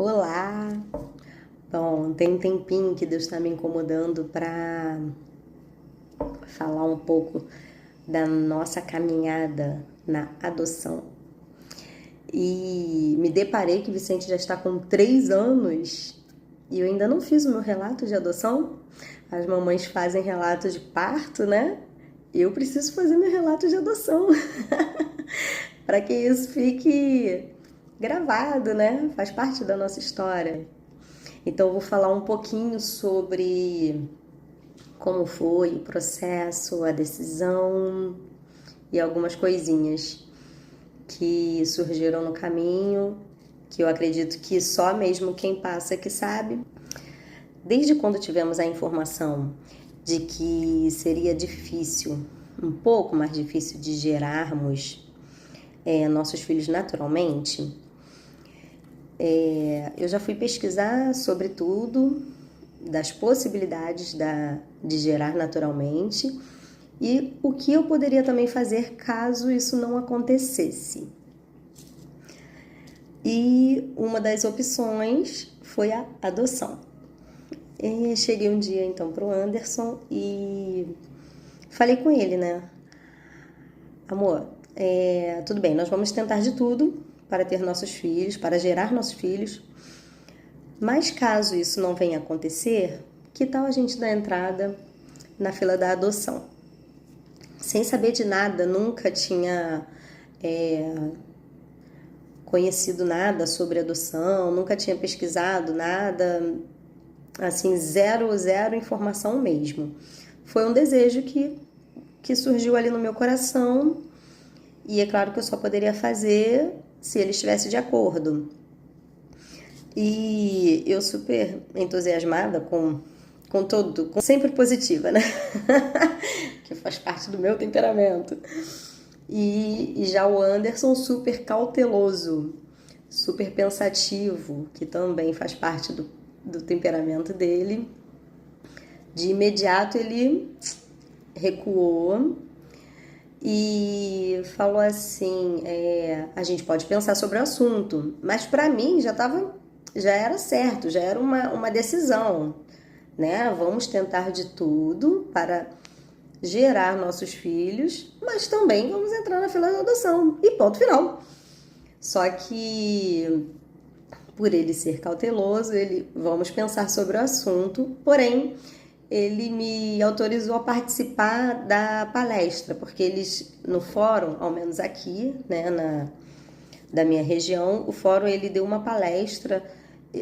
Olá! Bom, tem um tempinho que Deus está me incomodando para falar um pouco da nossa caminhada na adoção. E me deparei que o Vicente já está com 3 anos e eu ainda não fiz o meu relato de adoção. As mamães fazem relato de parto, né? Eu preciso fazer meu relato de adoção para que isso fique gravado, né? Faz parte da nossa história. Então, eu vou falar um pouquinho sobre como foi o processo, a decisão e algumas coisinhas que surgiram no caminho, que eu acredito que só mesmo quem passa que sabe. Desde quando tivemos a informação de que seria difícil, um pouco mais difícil de gerarmos nossos filhos naturalmente, eu já fui pesquisar sobre tudo, das possibilidades de gerar naturalmente e o que eu poderia também fazer caso isso não acontecesse. E uma das opções foi a adoção. E cheguei um dia então pro Anderson e falei com ele, né? Amor, tudo bem, nós vamos tentar de tudo para ter nossos filhos, para gerar nossos filhos. Mas caso isso não venha a acontecer, que tal a gente dar entrada na fila da adoção? Sem saber de nada, nunca tinha conhecido nada sobre adoção, nunca tinha pesquisado nada, assim, zero informação mesmo. Foi um desejo que surgiu ali no meu coração e é claro que eu só poderia fazer se ele estivesse de acordo. E eu super entusiasmada com tudo, sempre positiva, né? Que faz parte do meu temperamento. E já o Anderson super cauteloso, super pensativo, que também faz parte do temperamento dele. De imediato ele recuou e falou assim, a gente pode pensar sobre o assunto, mas para mim já era certo, já era uma decisão, né? Vamos tentar de tudo para gerar nossos filhos, mas também vamos entrar na fila da adoção e ponto final. Só que por ele ser cauteloso, vamos pensar sobre o assunto, porém ele me autorizou a participar da palestra, porque eles no fórum, ao menos aqui, né, da minha região, o fórum ele deu uma palestra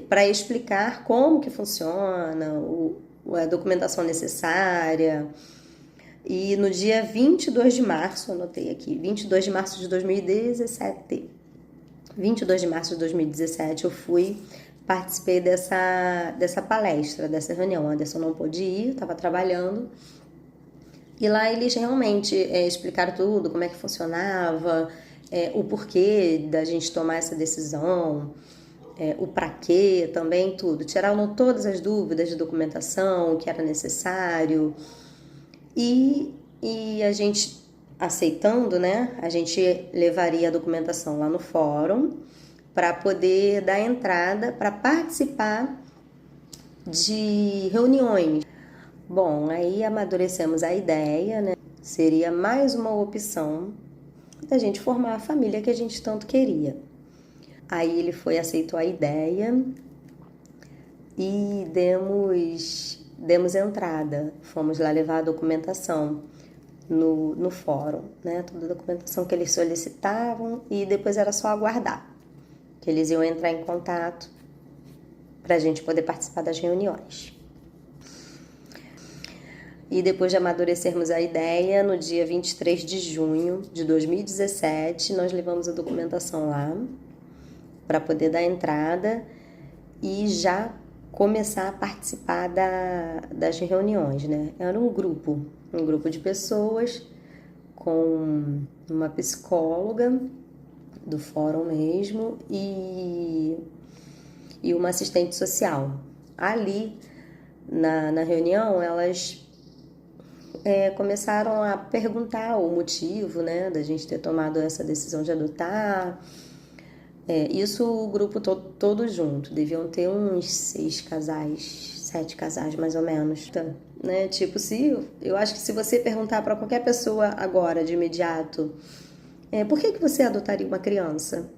para explicar como que funciona, a documentação necessária. E no dia 22 de março, anotei aqui, 22 de março de 2017, 22 de março de 2017 eu participei dessa palestra, dessa reunião. O Anderson não pôde ir, estava trabalhando. E lá eles realmente explicaram tudo, como é que funcionava, o porquê da gente tomar essa decisão, o pra quê também, tudo. Tiraram todas as dúvidas de documentação, o que era necessário. E a gente aceitando, né? A gente levaria a documentação lá no fórum para poder dar entrada, para participar de reuniões. Bom, aí amadurecemos a ideia, né? Seria mais uma opção da gente formar a família que a gente tanto queria. Aí ele aceitou a ideia e demos entrada. Fomos lá levar a documentação no fórum, né? Toda a documentação que eles solicitavam e depois era só aguardar que eles iam entrar em contato para a gente poder participar das reuniões. E depois de amadurecermos a ideia, no dia 23 de junho de 2017, nós levamos a documentação lá para poder dar entrada e já começar a participar das reuniões, né? Era um grupo de pessoas com uma psicóloga do fórum mesmo e uma assistente social. Ali, na reunião, elas começaram a perguntar o motivo, né, da gente ter tomado essa decisão de adotar, Isso o grupo todo junto. Deviam ter uns 6 casais, 7 casais mais ou menos. Tá, né? Tipo, eu acho que se você perguntar para qualquer pessoa agora, de imediato, por que você adotaria uma criança?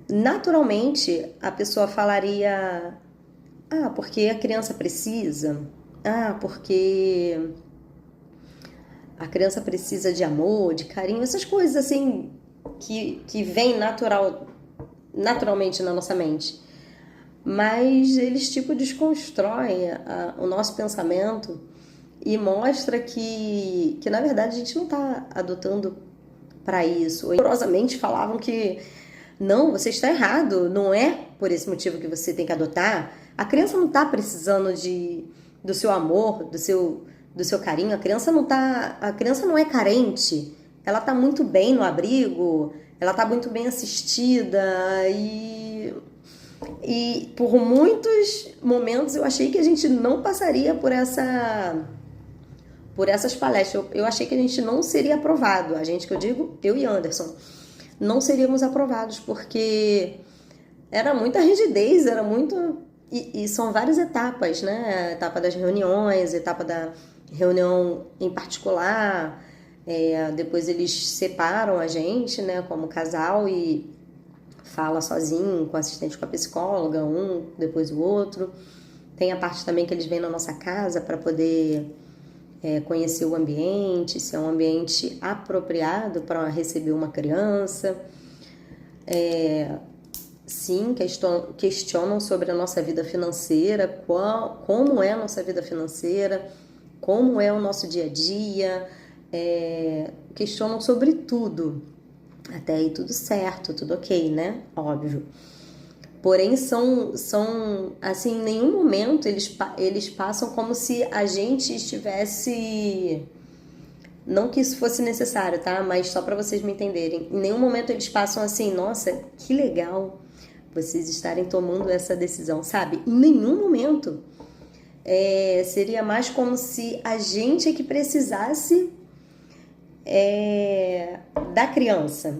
Naturalmente, a pessoa falaria: ah, porque a criança precisa. Ah, porque a criança precisa de amor, de carinho, essas coisas assim que vêm naturalmente na nossa mente. Mas eles tipo desconstroem o nosso pensamento e mostra que na verdade a gente não está adotando para isso. Rigorosamente falavam que não, você está errado, não é por esse motivo que você tem que adotar. A criança não está precisando do seu amor, do seu carinho. A criança não é carente. Ela está muito bem no abrigo, ela está muito bem assistida e por muitos momentos eu achei que a gente não passaria por essas palestras. Eu achei que a gente não seria aprovado. A gente, que eu digo, eu e Anderson, não seríamos aprovados, porque era muita rigidez, era muito... E são várias etapas, né? A etapa das reuniões, a etapa da reunião em particular, depois eles separam a gente, né, como casal, e fala sozinho, com o assistente, com a psicóloga, um, depois o outro. Tem a parte também que eles vêm na nossa casa para poder conhecer o ambiente, se é um ambiente apropriado para receber uma criança. Sim, questionam sobre a nossa vida financeira, como é a nossa vida financeira, como é o nosso dia a dia, questionam sobre tudo. Até aí tudo certo, tudo ok, né? Óbvio. Porém, são assim, em nenhum momento eles passam como se a gente estivesse... Não que isso fosse necessário, tá? Mas só para vocês me entenderem. Em nenhum momento eles passam assim: nossa, que legal vocês estarem tomando essa decisão, sabe? Em nenhum momento. Seria mais como se a gente é que precisasse da criança.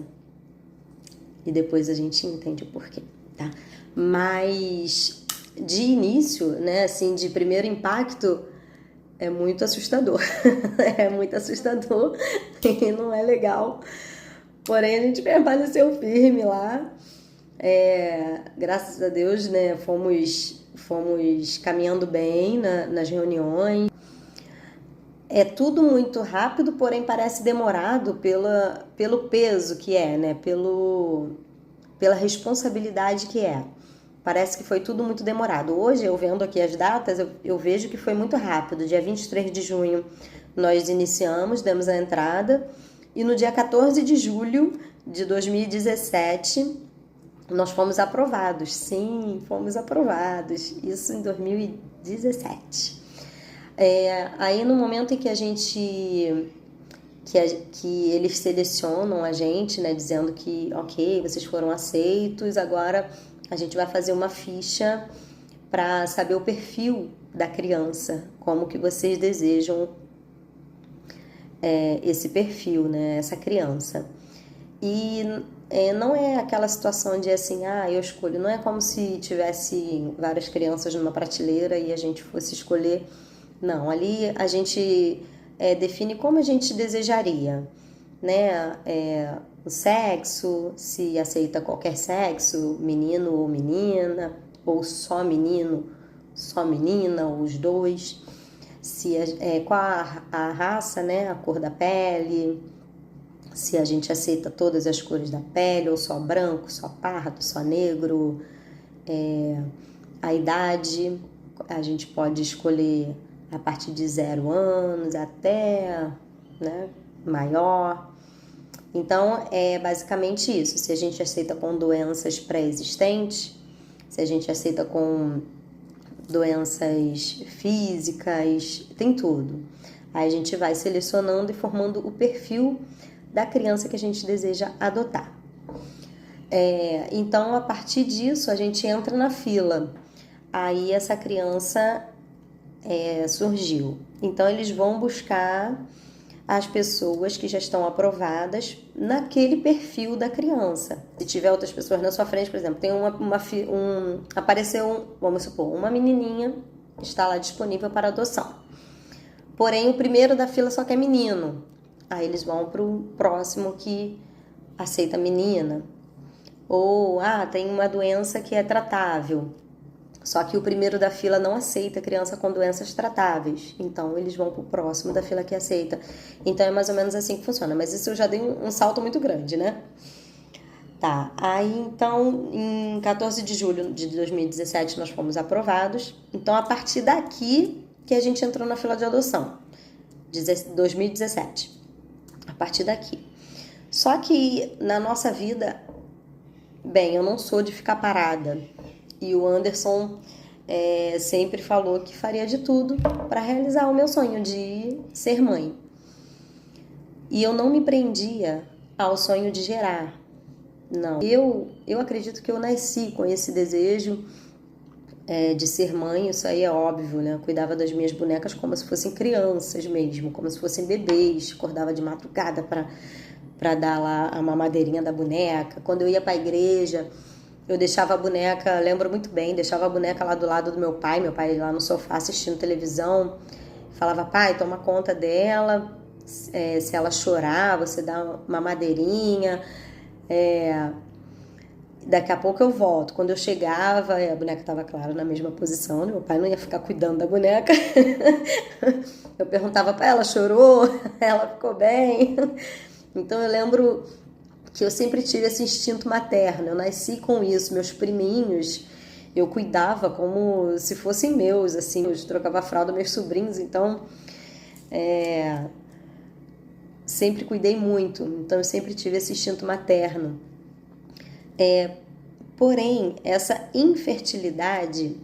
E depois a gente entende o porquê, tá? Mas de início, né, assim, de primeiro impacto, é muito assustador. É muito assustador e não é legal. Porém, a gente permaneceu firme lá. Graças a Deus, né, fomos caminhando bem nas reuniões. É tudo muito rápido, porém parece demorado pelo peso que é, né? Pela responsabilidade que é. Parece que foi tudo muito demorado. Hoje, eu vendo aqui as datas, eu vejo que foi muito rápido. Dia 23 de junho nós iniciamos, demos a entrada, e no dia 14 de julho de 2017 nós fomos aprovados. Sim, fomos aprovados. Isso em 2017. Aí no momento em que que eles selecionam a gente, né, dizendo que ok, vocês foram aceitos, agora a gente vai fazer uma ficha para saber o perfil da criança, como que vocês desejam esse perfil, né, essa criança. E não é aquela situação de assim, eu escolho, não é como se tivesse várias crianças numa prateleira e a gente fosse escolher. Não, ali a gente define como a gente desejaria, né? O sexo, se aceita qualquer sexo, menino ou menina, ou só menino, só menina, ou os dois. Qual a raça, né? A cor da pele, se a gente aceita todas as cores da pele, ou só branco, só pardo, só negro. A idade, a gente pode escolher a partir de 0 anos até, né, maior. Então, é basicamente isso. Se a gente aceita com doenças pré-existentes, se a gente aceita com doenças físicas, tem tudo. Aí a gente vai selecionando e formando o perfil da criança que a gente deseja adotar. Então, a partir disso, a gente entra na fila. Aí essa criança surgiu. Então, eles vão buscar as pessoas que já estão aprovadas naquele perfil da criança. Se tiver outras pessoas na sua frente, por exemplo, tem apareceu, vamos supor, uma menininha que está lá disponível para adoção. Porém, o primeiro da fila só quer menino. Aí eles vão para o próximo que aceita menina. Ou, tem uma doença que é tratável. Só que o primeiro da fila não aceita criança com doenças tratáveis. Então, eles vão pro próximo da fila que aceita. Então, é mais ou menos assim que funciona. Mas isso eu já dei um salto muito grande, né? Tá. Aí, então, em 14 de julho de 2017, nós fomos aprovados. Então, a partir daqui que a gente entrou na fila de adoção. 2017. A partir daqui. Só que, na nossa vida, bem, eu não sou de ficar parada. E o Anderson sempre falou que faria de tudo para realizar o meu sonho de ser mãe. E eu não me prendia ao sonho de gerar. Não. Eu acredito que eu nasci com esse desejo de ser mãe, isso aí é óbvio, né? Eu cuidava das minhas bonecas como se fossem crianças mesmo, como se fossem bebês. Acordava de madrugada para dar lá a mamadeirinha da boneca. Quando eu ia para a igreja, eu deixava a boneca, lembro muito bem, deixava a boneca lá do lado do meu pai lá no sofá assistindo televisão. Falava, pai, toma conta dela, se ela chorar, você dá uma madeirinha, daqui a pouco eu volto. Quando eu chegava, a boneca estava, claro, na mesma posição, né? Meu pai não ia ficar cuidando da boneca. Eu perguntava para ela, chorou? Ela ficou bem? Então eu lembro que eu sempre tive esse instinto materno, eu nasci com isso, meus priminhos, eu cuidava como se fossem meus, assim, eu trocava a fralda dos meus sobrinhos, então sempre cuidei muito, então eu sempre tive esse instinto materno. Porém, essa infertilidade,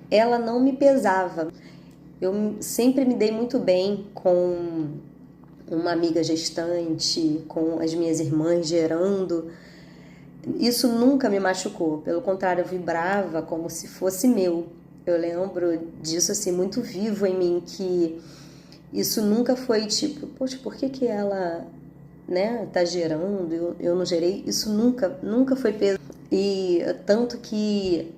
ela não me pesava, eu sempre me dei muito bem com uma amiga gestante, com as minhas irmãs gerando. Isso nunca me machucou, pelo contrário, eu vibrava como se fosse meu. Eu lembro disso assim muito vivo em mim, que isso nunca foi tipo, poxa, por que ela, né, tá gerando, eu não gerei? Isso nunca foi peso. E tanto que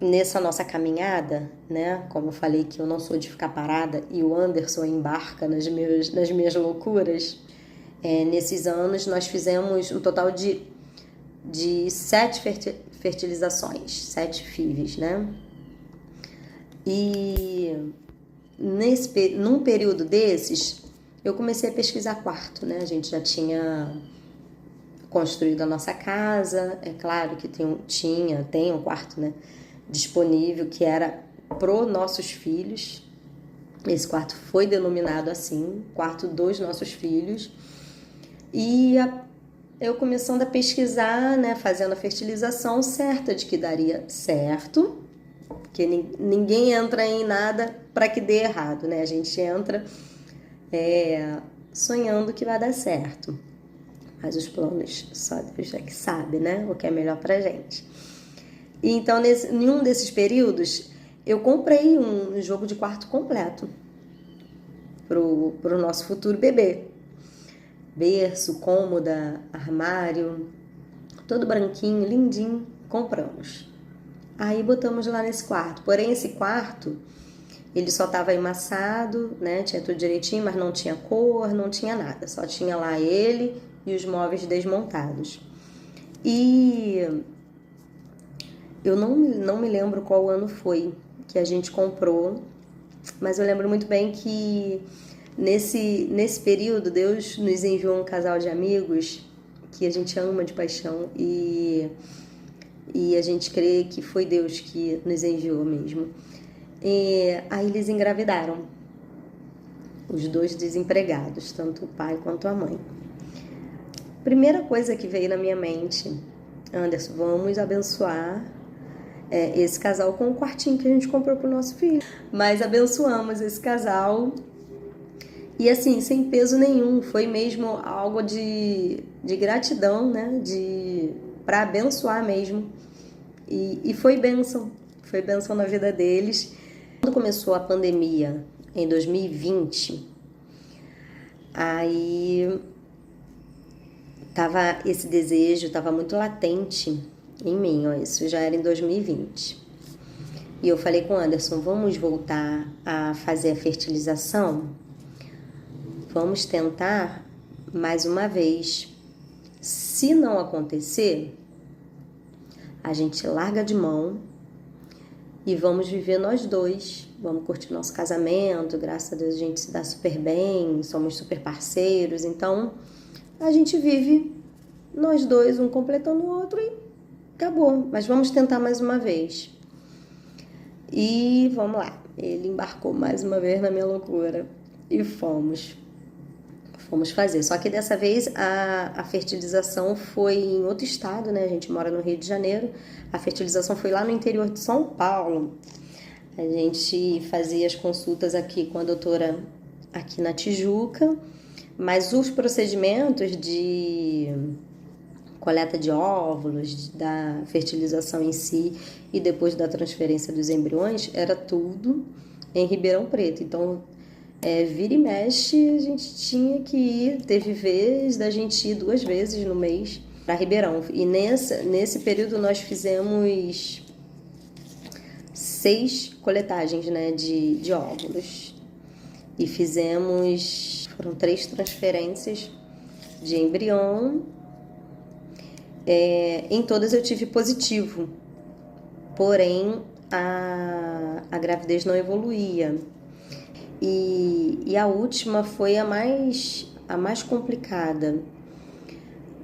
nessa nossa caminhada, né, como eu falei que eu não sou de ficar parada e o Anderson embarca nas minhas loucuras, nesses anos nós fizemos um total de 7 fertilizações, 7 FIVs, né? E num período desses, eu comecei a pesquisar quarto, né? A gente já tinha construído a nossa casa, é claro que tem um quarto, né, disponível que era pro nossos filhos. Esse quarto foi denominado assim, quarto dos nossos filhos. E eu começando a pesquisar, né, fazendo a fertilização, certa de que daria certo, porque ninguém entra em nada para que dê errado, né? A gente entra sonhando que vai dar certo. Mas os planos só Deus é que sabe, né? O que é melhor pra gente. E então, em um desses períodos, eu comprei um jogo de quarto completo pro nosso futuro bebê. Berço, cômoda, armário, todo branquinho, lindinho, compramos. Aí botamos lá nesse quarto. Porém, esse quarto, ele só estava emassado, né? Tinha tudo direitinho, mas não tinha cor, não tinha nada. Só tinha lá ele e os móveis desmontados. E eu não me lembro qual ano foi que a gente comprou, mas eu lembro muito bem que nesse período Deus nos enviou um casal de amigos que a gente ama de paixão e a gente crê que foi Deus que nos enviou mesmo. E aí eles engravidaram, os dois desempregados, tanto o pai quanto a mãe. Primeira coisa que veio na minha mente, Anderson, vamos abençoar esse casal com o quartinho que a gente comprou pro nosso filho. Mas abençoamos esse casal e assim, sem peso nenhum, foi mesmo algo de gratidão, né? Para abençoar mesmo. E foi bênção na vida deles. Quando começou a pandemia, em 2020. Aí esse desejo estava muito latente em mim, ó, isso já era em 2020. E eu falei com o Anderson, vamos voltar a fazer a fertilização? Vamos tentar mais uma vez. Se não acontecer, a gente larga de mão e vamos viver nós dois. Vamos curtir nosso casamento, graças a Deus a gente se dá super bem, somos super parceiros, então a gente vive nós dois, um completando o outro e acabou. Mas vamos tentar mais uma vez. E vamos lá, ele embarcou mais uma vez na minha loucura e fomos fazer. Só que dessa vez a fertilização foi em outro estado, né? A gente mora no Rio de Janeiro. A fertilização foi lá no interior de São Paulo. A gente fazia as consultas aqui com a doutora aqui na Tijuca, mas os procedimentos de coleta de óvulos, da fertilização em si e depois da transferência dos embriões, era tudo em Ribeirão Preto. Então, vira e mexe, a gente tinha que ir, teve vez da gente ir 2 vezes no mês para Ribeirão. E nesse período nós fizemos 6 coletagens, né, de óvulos. E foram 3 transferências de embrião. Em todas eu tive positivo, porém a gravidez não evoluía. E a última foi a mais complicada,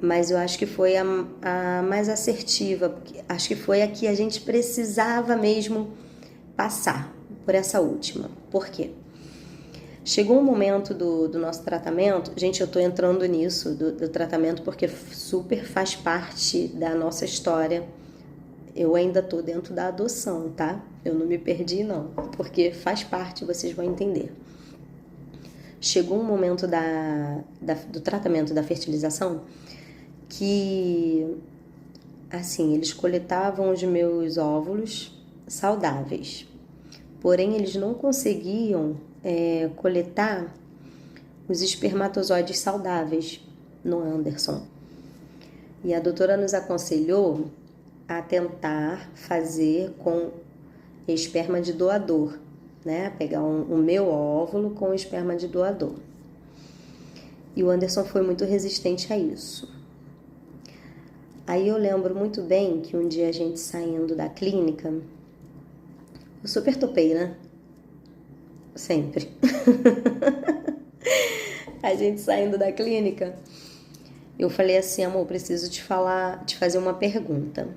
mas eu acho que foi a mais assertiva, porque acho que foi a que a gente precisava mesmo passar por essa última. Por quê? Chegou um momento do nosso tratamento, gente, eu tô entrando nisso, do tratamento, porque super faz parte da nossa história. Eu ainda tô dentro da adoção, tá? Eu não me perdi, não, porque faz parte, vocês vão entender. Chegou um momento do tratamento da fertilização que, assim, eles coletavam os meus óvulos saudáveis, porém eles não conseguiam coletar os espermatozoides saudáveis no Anderson. E a doutora nos aconselhou a tentar fazer com esperma de doador, né? Pegar o meu óvulo com esperma de doador. E o Anderson foi muito resistente a isso. Aí eu lembro muito bem que um dia a gente saindo da clínica, eu super topei, né? Sempre. A gente saindo da clínica, eu falei assim, amor, preciso te fazer uma pergunta.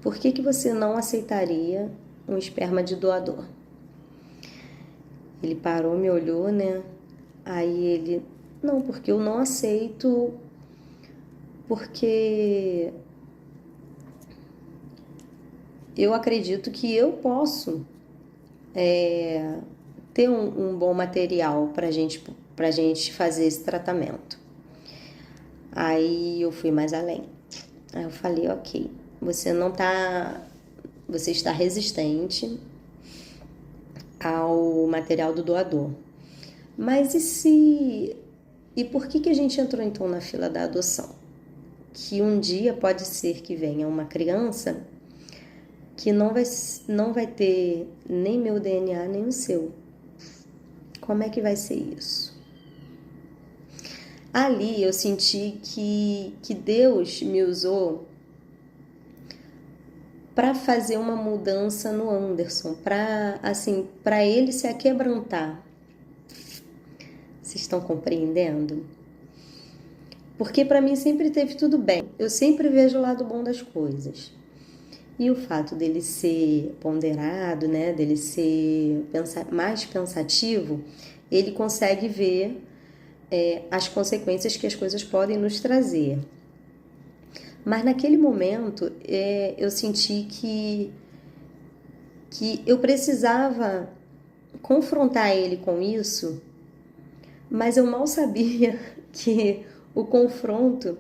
Por que você não aceitaria um esperma de doador? Ele parou, me olhou, né? Aí ele, não, porque eu não aceito, porque eu acredito que eu posso ter um bom material pra gente fazer esse tratamento. Aí eu fui mais além. Aí eu falei, ok, você está resistente ao material do doador. Mas e por que a gente entrou então na fila da adoção? Que um dia pode ser que venha uma criança que não vai ter nem meu DNA, nem o seu. Como é que vai ser isso? Ali eu senti que Deus me usou para fazer uma mudança no Anderson, para ele se aquebrantar. Vocês estão compreendendo? Porque para mim sempre teve tudo bem. Eu sempre vejo o lado bom das coisas. E o fato dele ser ponderado, né, dele ser mais pensativo, ele consegue ver as consequências que as coisas podem nos trazer. Mas naquele momento eu senti que eu precisava confrontar ele com isso, mas eu mal sabia que o confronto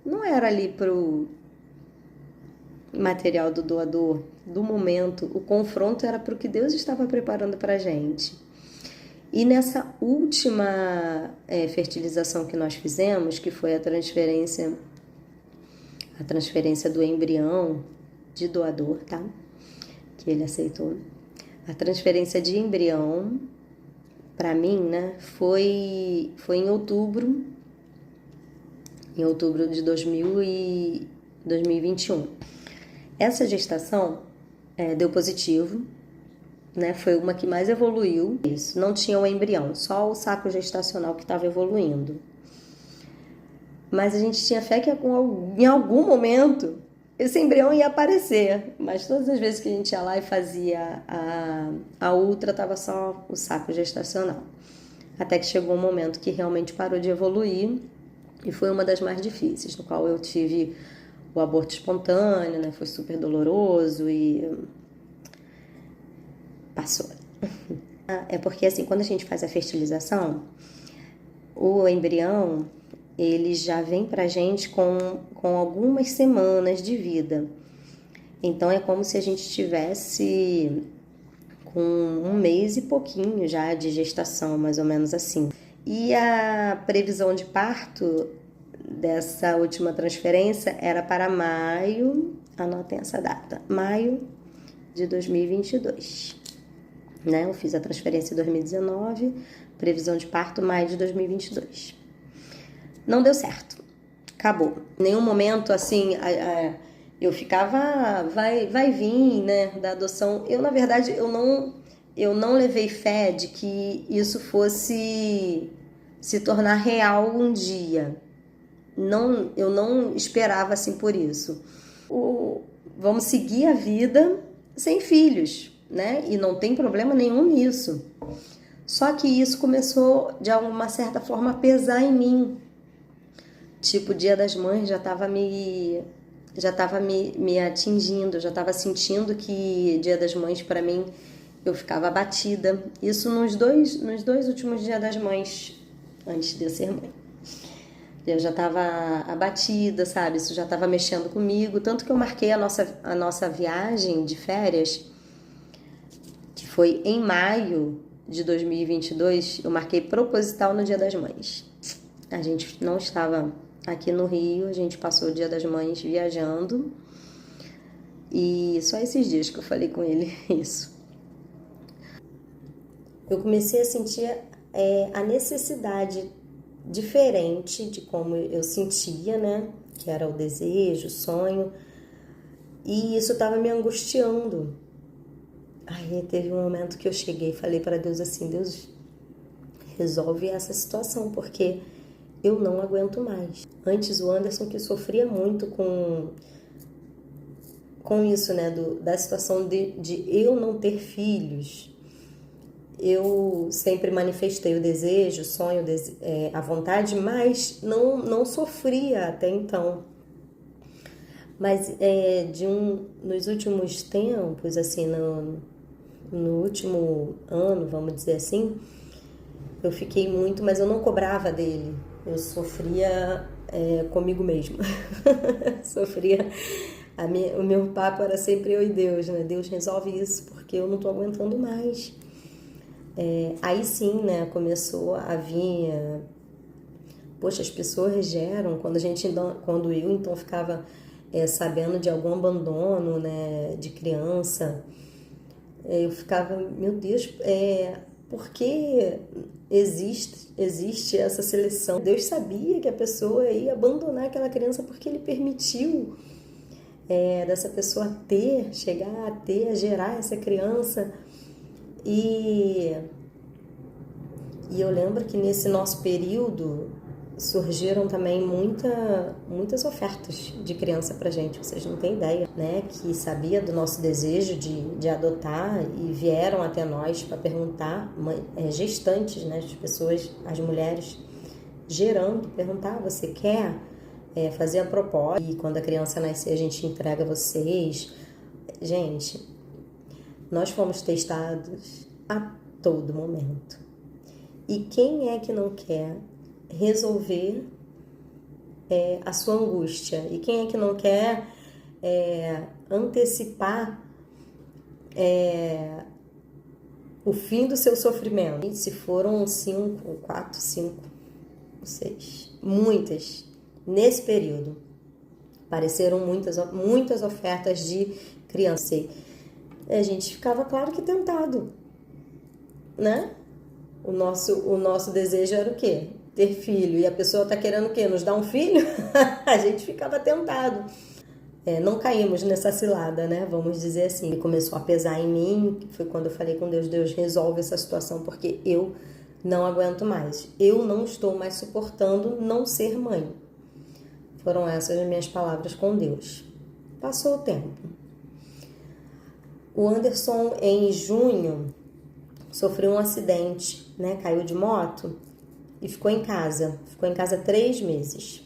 não era ali pro material do doador, do momento. O confronto era para o que Deus estava preparando para a gente. E nessa última fertilização que nós fizemos, que foi a transferência do embrião de doador, tá? Que ele aceitou. A transferência de embrião, para mim, né, foi em outubro de 2021. Essa gestação deu positivo, né? Foi uma que mais evoluiu. Isso, não tinha o embrião, só o saco gestacional que estava evoluindo. Mas a gente tinha fé que em algum momento esse embrião ia aparecer. Mas todas as vezes que a gente ia lá e fazia a ultra, estava só o saco gestacional. Até que chegou um momento que realmente parou de evoluir e foi uma das mais difíceis, no qual eu tive o aborto espontâneo, né? Foi super doloroso e passou. É porque assim, quando a gente faz a fertilização, o embrião, ele já vem pra gente com algumas semanas de vida. Então é como se a gente tivesse com 1 mês e pouquinho já de gestação, mais ou menos assim. E a previsão de parto dessa última transferência era para maio, anotem essa data, maio de 2022. Né? Eu fiz a transferência em 2019, previsão de parto maio de 2022. Não deu certo, acabou. Em nenhum momento, assim, eu ficava, vai vir, né, da adoção. Eu, na verdade, eu não levei fé de que isso fosse se tornar real um dia. Não, eu não esperava assim por isso. Vamos seguir a vida sem filhos, né? E não tem problema nenhum nisso. Só que isso começou, de alguma certa forma, a pesar em mim. Tipo, o Dia das Mães já estava me atingindo, eu já estava sentindo que Dia das Mães, para mim, eu ficava abatida. Isso nos dois últimos Dias das Mães, antes de eu ser mãe. Eu já estava abatida, sabe? Isso já estava mexendo comigo. Tanto que eu marquei a nossa viagem de férias, que foi em maio de 2022, eu marquei proposital no Dia das Mães. A gente não estava aqui no Rio, a gente passou o Dia das Mães viajando. E só esses dias que eu falei com ele isso. Eu comecei a sentir a necessidade diferente de como eu sentia, né? Que era o desejo, o sonho. E isso estava me angustiando. Aí teve um momento que eu cheguei e falei para Deus assim, Deus, resolve essa situação, porque eu não aguento mais. Antes o Anderson que sofria muito com isso, né? Da situação de eu não ter filhos. Eu sempre manifestei o desejo, o sonho, a vontade, mas não sofria até então. Mas nos últimos tempos, assim, no último ano, vamos dizer assim, eu fiquei muito, mas eu não cobrava dele. Eu sofria comigo mesma. Sofria. O meu papo era sempre eu e Deus, né? Deus resolve isso porque eu não tô aguentando mais. Aí sim, né, começou a vir, poxa, as pessoas geram, quando eu então ficava sabendo de algum abandono, né, de criança, eu ficava, meu Deus, por que existe essa seleção? Deus sabia que a pessoa ia abandonar aquela criança porque Ele permitiu dessa pessoa chegar a gerar essa criança. E eu lembro que nesse nosso período surgiram também muitas ofertas de criança pra gente, vocês não têm ideia, né? Que sabia do nosso desejo de adotar e vieram até nós para perguntar, gestantes, né? As pessoas, as mulheres gerando, perguntar, você quer fazer a proposta? E quando a criança nascer a gente entrega a vocês. Gente, nós fomos testados a todo momento. E quem é que não quer resolver a sua angústia? E quem é que não quer antecipar o fim do seu sofrimento. E se foram 5, 4, 5, 6, muitas nesse período. Apareceram muitas ofertas de criança. E a gente ficava, claro que tentado, né? O nosso desejo era o quê? Ter filho. E a pessoa tá querendo o quê? Nos dar um filho? A gente ficava tentado. Não caímos nessa cilada, né? Vamos dizer assim. Ele começou a pesar em mim. Foi quando eu falei com Deus: Deus, resolve essa situação, porque eu não aguento mais. Eu não estou mais suportando não ser mãe. Foram essas as minhas palavras com Deus. Passou o tempo. O Anderson, em junho, sofreu um acidente, né? Caiu de moto e ficou em casa. Ficou em casa 3 meses.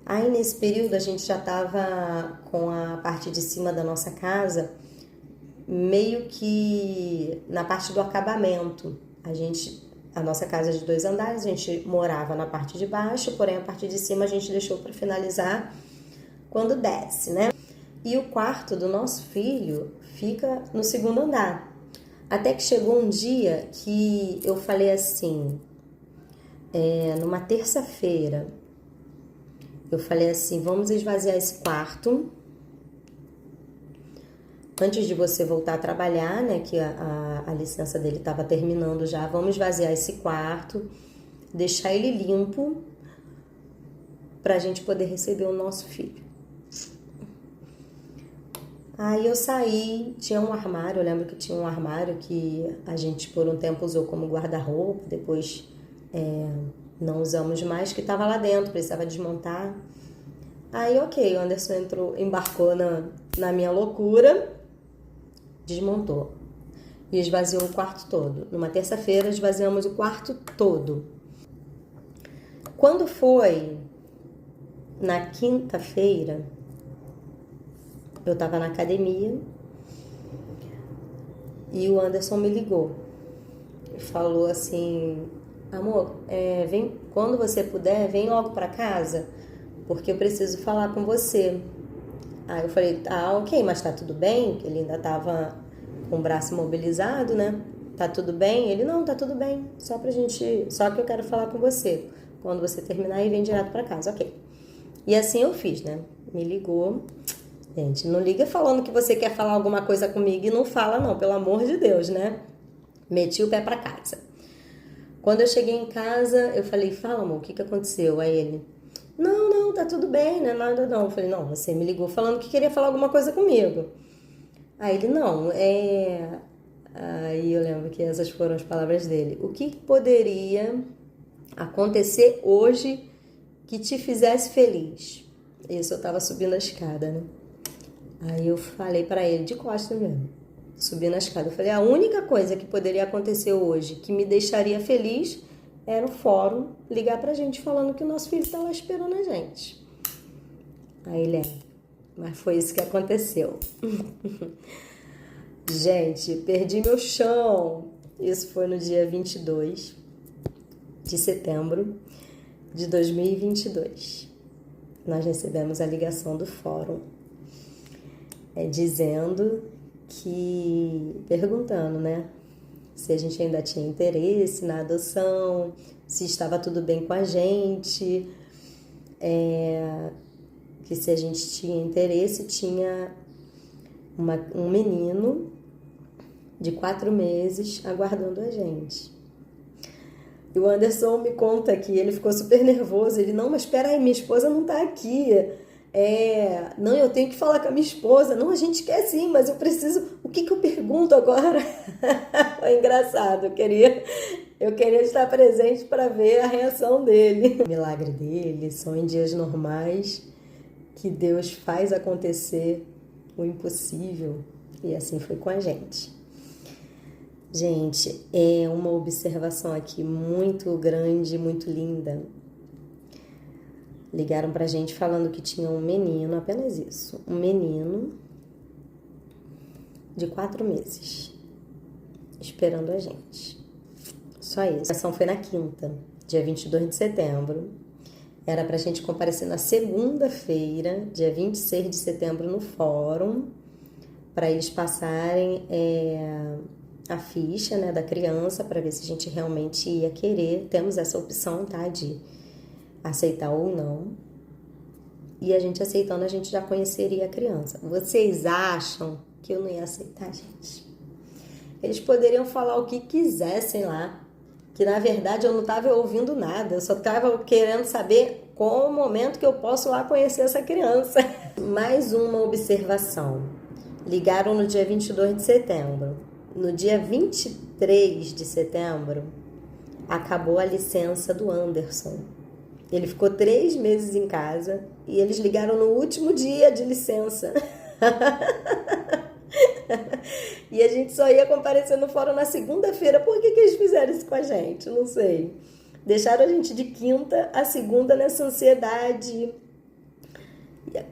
Aí, nesse período, a gente já estava com a parte de cima da nossa casa meio que na parte do acabamento. A nossa casa é de 2 andares, a gente morava na parte de baixo, porém a parte de cima a gente deixou para finalizar quando desce, né? E o quarto do nosso filho fica no 2º andar. Até que chegou um dia que eu falei assim, numa terça-feira, eu falei assim: vamos esvaziar esse quarto antes de você voltar a trabalhar, né? Que a licença dele estava terminando já. Vamos esvaziar esse quarto, deixar ele limpo para a gente poder receber o nosso filho. Aí eu saí, tinha um armário, eu lembro que tinha um armário que a gente por um tempo usou como guarda-roupa, depois não usamos mais, que estava lá dentro, precisava desmontar. Aí, ok, o Anderson embarcou na minha loucura, desmontou e esvaziou o quarto todo. Numa terça-feira, esvaziamos o quarto todo. Quando foi na quinta-feira, eu estava na academia e o Anderson me ligou e falou assim: amor, quando você puder, vem logo para casa, porque eu preciso falar com você. Aí eu falei: ok, mas tá tudo bem? Ele ainda tava com o braço imobilizado, né? Tá tudo bem? Ele: não, tá tudo bem, só que eu quero falar com você. Quando você terminar aí, vem direto pra casa. Ok. E assim eu fiz, né? Me ligou. Gente, não liga falando que você quer falar alguma coisa comigo e não fala não, pelo amor de Deus, né? Meti o pé pra casa. Quando eu cheguei em casa, eu falei: fala, amor, o que aconteceu? Aí ele: não, tá tudo bem, não é nada não. Eu falei: não, você me ligou falando que queria falar alguma coisa comigo. Aí ele: não, Aí eu lembro que essas foram as palavras dele: o que poderia acontecer hoje que te fizesse feliz? Isso, eu tava subindo a escada, né? Aí eu falei pra ele, de costas mesmo, subindo a escada. Eu falei: a única coisa que poderia acontecer hoje que me deixaria feliz era o fórum ligar pra gente falando que o nosso filho tá lá esperando a gente. Aí ele: mas foi isso que aconteceu. Gente, perdi meu chão. Isso foi no dia 22 de setembro de 2022. Nós recebemos a ligação do fórum dizendo perguntando, né, se a gente ainda tinha interesse na adoção, se estava tudo bem com a gente, que se a gente tinha interesse, tinha um menino de 4 meses aguardando a gente. E o Anderson me conta que ele ficou super nervoso. Ele: não, mas espera aí, minha esposa não tá aqui. Não, eu tenho que falar com a minha esposa. Não, a gente quer sim, mas eu preciso... O que eu pergunto agora? Foi engraçado. Eu queria estar presente para ver a reação dele. O milagre dele são em dias normais que Deus faz acontecer o impossível. E assim foi com a gente. Gente, é uma observação aqui muito grande, muito linda. Ligaram pra gente falando que tinha um menino, apenas isso, um menino de 4 meses, esperando a gente. Só isso. A ação foi na quinta, dia 22 de setembro. Era pra gente comparecer na segunda-feira, dia 26 de setembro, no fórum, para eles passarem a ficha, né, da criança para ver se a gente realmente ia querer. Temos essa opção, tá, de aceitar ou não. E a gente aceitando, a gente já conheceria a criança. Vocês acham que eu não ia aceitar, gente? Eles poderiam falar o que quisessem lá, que na verdade eu não estava ouvindo nada, eu só estava querendo saber qual o momento que eu posso lá conhecer essa criança. Mais uma observação. Ligaram no dia 22 de setembro. No dia 23 de setembro, acabou a licença do Anderson. Ele ficou 3 meses em casa e eles ligaram no último dia de licença. E a gente só ia comparecer no fórum na segunda-feira. Por que eles fizeram isso com a gente? Não sei. Deixaram a gente de quinta a segunda nessa ansiedade,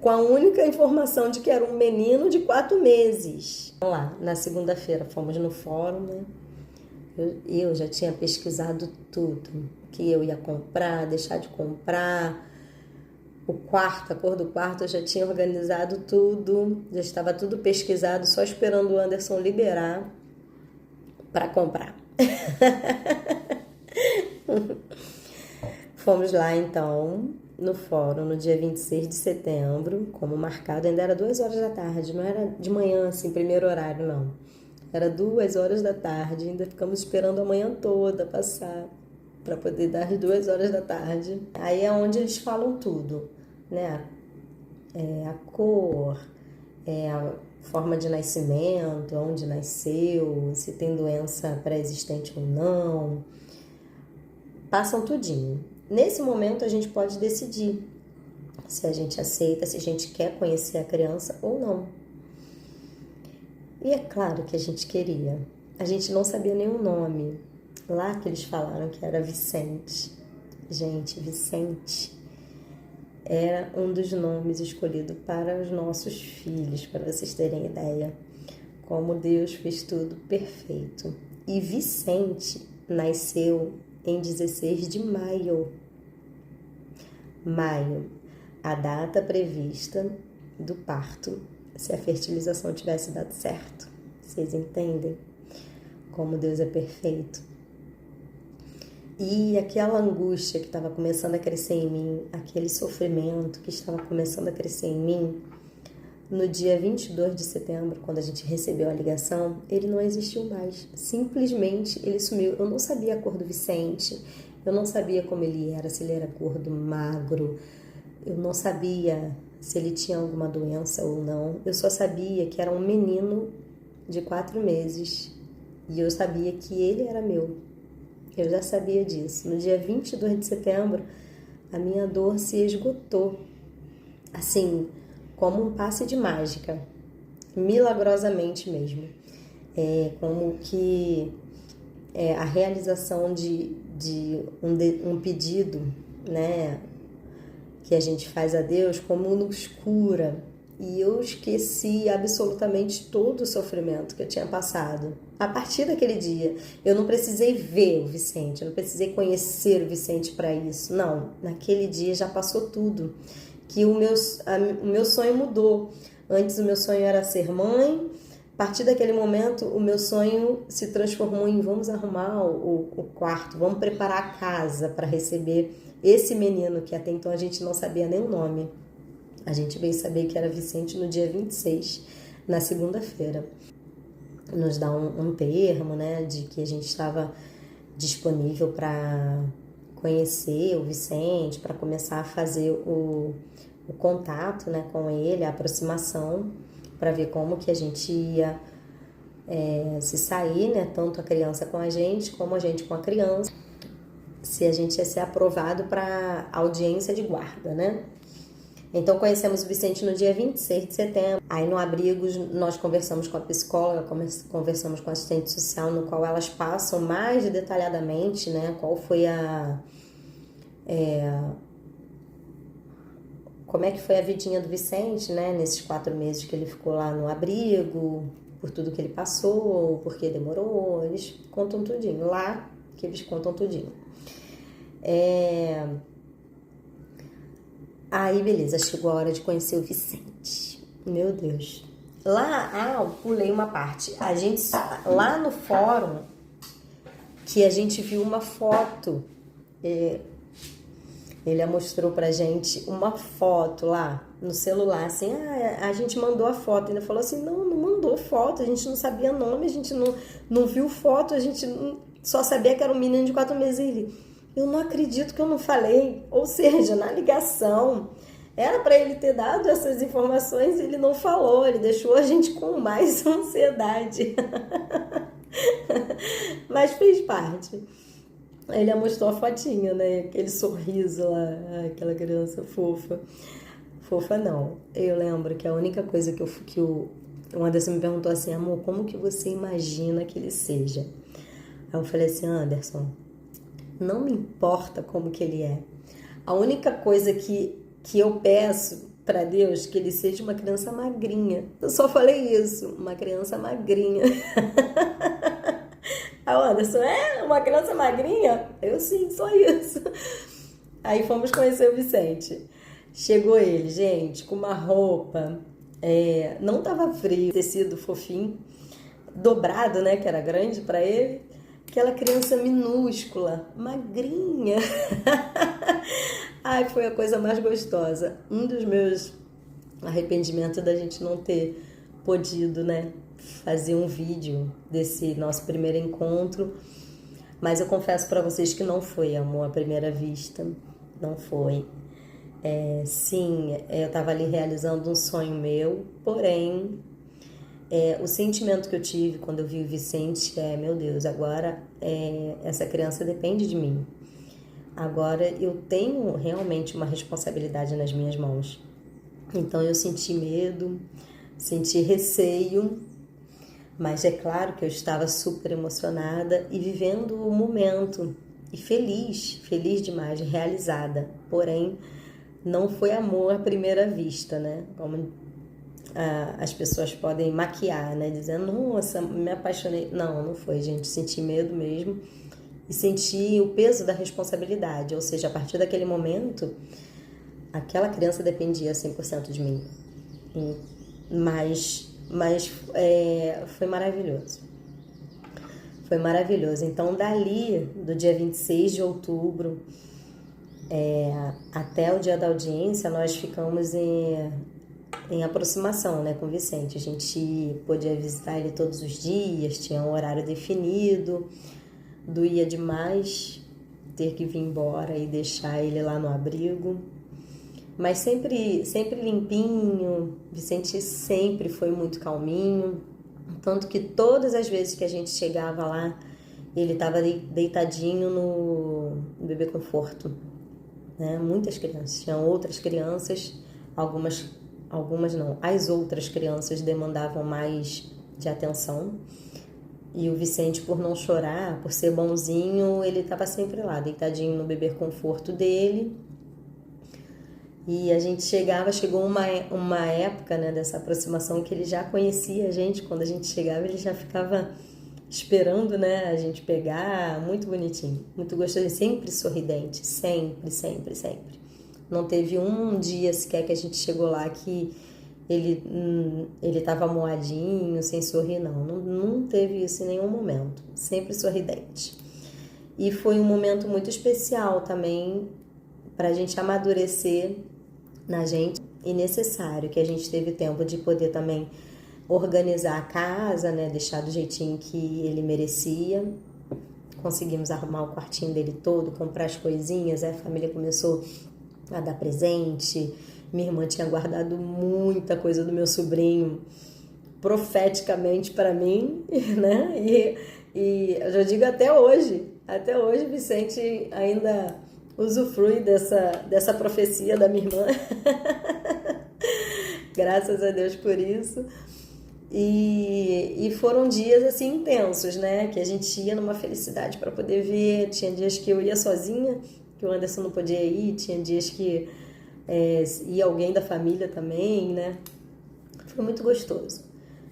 com a única informação de que era um menino de 4 meses. Vamos lá, na segunda-feira fomos no fórum, né? Eu já tinha pesquisado tudo, que eu ia comprar, deixar de comprar, o quarto, a cor do quarto, eu já tinha organizado tudo, já estava tudo pesquisado, só esperando o Anderson liberar para comprar. Fomos lá então, no fórum, no dia 26 de setembro, como marcado, ainda era 2 horas da tarde, não era de manhã, assim, primeiro horário, não. Era 2 horas da tarde, ainda ficamos esperando a manhã toda passar para poder dar as 2 horas da tarde. Aí é onde eles falam tudo, né? A cor, a forma de nascimento, onde nasceu, se tem doença pré-existente ou não. Passam tudinho. Nesse momento a gente pode decidir se a gente aceita, se a gente quer conhecer a criança ou não. E é claro que a gente queria. A gente não sabia nenhum nome. Lá que eles falaram que era Vicente. Gente, Vicente era um dos nomes escolhidos para os nossos filhos, para vocês terem ideia. Como Deus fez tudo perfeito. E Vicente nasceu em 16 de maio. Maio, a data prevista do parto, se a fertilização tivesse dado certo. Vocês entendem como Deus é perfeito? E aquela angústia que estava começando a crescer em mim, aquele sofrimento que estava começando a crescer em mim, no dia 22 de setembro, quando a gente recebeu a ligação, ele não existiu mais. Simplesmente ele sumiu. Eu não sabia a cor do Vicente, eu não sabia como ele era, se ele era gordo, magro, eu não sabia se ele tinha alguma doença ou não. Eu só sabia que era um menino de 4 meses e eu sabia que ele era meu. Eu já sabia disso. No dia 22 de setembro, a minha dor se esgotou. Assim, como um passe de mágica. Milagrosamente mesmo. Como que a realização de um pedido, né, que a gente faz a Deus, como nos cura. E eu esqueci absolutamente todo o sofrimento que eu tinha passado. A partir daquele dia, eu não precisei ver o Vicente, eu não precisei conhecer o Vicente para isso. Não, naquele dia já passou tudo. Que o meu sonho mudou. Antes o meu sonho era ser mãe. A partir daquele momento, o meu sonho se transformou em vamos arrumar o quarto, vamos preparar a casa para receber esse menino que até então a gente não sabia nem o nome. A gente veio saber que era Vicente no dia 26, na segunda-feira. Nos dá um termo, né, de que a gente estava disponível para conhecer o Vicente, para começar a fazer o contato, né, com ele, a aproximação, para ver como que a gente ia se sair, né, tanto a criança com a gente, como a gente com a criança, se a gente ia ser aprovado para audiência de guarda, né? Então, conhecemos o Vicente no dia 26 de setembro. Aí, no abrigo, nós conversamos com a psicóloga, conversamos com a assistente social, no qual elas passam mais detalhadamente, né, qual foi como é que foi a vidinha do Vicente, né, nesses 4 meses que ele ficou lá no abrigo, por tudo que ele passou, por que demorou. Eles contam tudinho. Lá que eles contam tudinho. Aí, beleza, chegou a hora de conhecer o Vicente. Meu Deus. Lá, pulei uma parte. A gente, lá no fórum, que a gente viu uma foto, ele mostrou pra gente uma foto lá no celular, assim, a gente mandou a foto. Ele falou assim, não mandou foto, a gente não sabia nome, a gente não viu foto, a gente só sabia que era um menino de 4 meses. Ele, eu não acredito que eu não falei. Ou seja, na ligação, era para ele ter dado essas informações e ele não falou, ele deixou a gente com mais ansiedade. Mas fez parte. Ele mostrou a fotinha, né? Aquele sorriso lá, aquela criança fofa. Fofa não. Eu lembro que a única coisa que o Anderson me perguntou assim, amor, como que você imagina que ele seja? Aí eu falei assim, Anderson, não me importa como que ele é. A única coisa que eu peço para Deus que ele seja uma criança magrinha. Eu só falei isso, uma criança magrinha. Aí o Anderson, uma criança magrinha? Eu sim, só isso. Aí fomos conhecer o Vicente. Chegou ele, gente, com uma roupa, não tava frio, tecido fofinho, dobrado, né, que era grande para ele. Aquela criança minúscula, magrinha. Ai, foi a coisa mais gostosa. Um dos meus arrependimentos da gente não ter podido, né, fazer um vídeo desse nosso primeiro encontro. Mas eu confesso para vocês que não foi amor à primeira vista. Não foi. Sim, eu estava ali realizando um sonho meu, porém, o sentimento que eu tive quando eu vi o Vicente meu Deus, agora essa criança depende de mim. Agora eu tenho realmente uma responsabilidade nas minhas mãos. Então eu senti medo, senti receio, mas é claro que eu estava super emocionada e vivendo o momento e feliz demais, realizada. Porém, não foi amor à primeira vista, né? Como as pessoas podem maquiar, né? Dizendo, nossa, me apaixonei. Não foi, gente. Senti medo mesmo e senti o peso da responsabilidade. Ou seja, a partir daquele momento, aquela criança dependia 100% de mim. Mas foi maravilhoso. Foi maravilhoso. Então, dali, do dia 26 de outubro até o dia da audiência, nós ficamos em aproximação, né, com o Vicente. A gente podia visitar ele todos os dias, tinha um horário definido, doía demais ter que vir embora e deixar ele lá no abrigo. Mas sempre limpinho, Vicente sempre foi muito calminho, tanto que todas as vezes que a gente chegava lá, ele estava deitadinho no bebê conforto, né? Muitas crianças, tinham outras crianças, algumas não, as outras crianças demandavam mais de atenção, e o Vicente, por não chorar, por ser bonzinho, ele estava sempre lá, deitadinho no bebê conforto dele. E a gente chegou uma época, né, dessa aproximação que ele já conhecia a gente. Quando a gente chegava, ele já ficava esperando, né, a gente pegar. Muito bonitinho, muito gostoso, sempre sorridente, sempre. Não teve um dia sequer que a gente chegou lá que ele estava moadinho, sem sorrir, não teve isso em nenhum momento, sempre sorridente. E foi um momento muito especial também para a gente amadurecer na gente e necessário, que a gente teve tempo de poder também organizar a casa, né, deixar do jeitinho que ele merecia. Conseguimos arrumar o quartinho dele todo, comprar as coisinhas, a família começou a dar presente. Minha irmã tinha guardado muita coisa do meu sobrinho profeticamente para mim, né? E eu já digo até hoje, Vicente ainda usufrui dessa profecia da minha irmã. Graças a Deus por isso. E foram dias assim intensos, né? Que a gente ia numa felicidade para poder ver. Tinha dias que eu ia sozinha, que o Anderson não podia ir. Tinha dias que ia alguém da família também, né? Foi muito gostoso.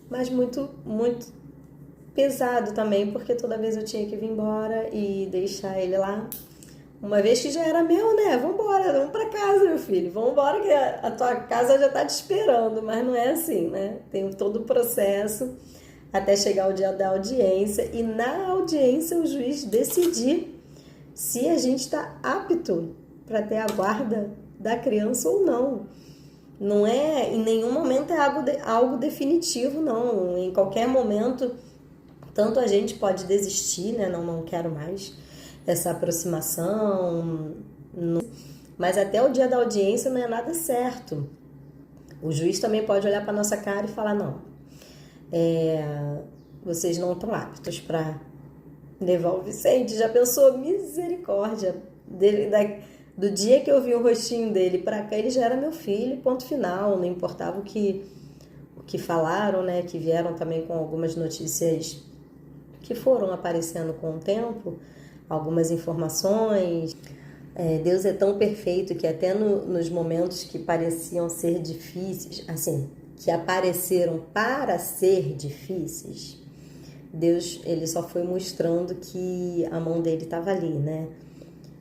Mas muito, muito pesado também, porque toda vez eu tinha que vir embora e deixar ele lá. Uma vez que já era meu, né? Vambora, vamos pra casa, meu filho. Vambora que a tua casa já tá te esperando. Mas não é assim, né? Tem todo o processo até chegar o dia da audiência. E na audiência o juiz decidir se a gente está apto para ter a guarda da criança ou não. Não é, em nenhum momento é algo definitivo, não. Em qualquer momento, tanto a gente pode desistir, né? Não quero mais essa aproximação. Mas até o dia da audiência não é nada certo. O juiz também pode olhar para nossa cara e falar, não, vocês não estão aptos para levar o Vicente. Já pensou? Misericórdia. Do dia que eu vi o rostinho dele para cá, ele já era meu filho, ponto final. Não importava o que falaram, né? Que vieram também com algumas notícias que foram aparecendo com o tempo, algumas informações. Deus é tão perfeito que até nos momentos que pareciam ser difíceis, assim, que apareceram para ser difíceis, Deus, ele só foi mostrando que a mão dele estava ali, né?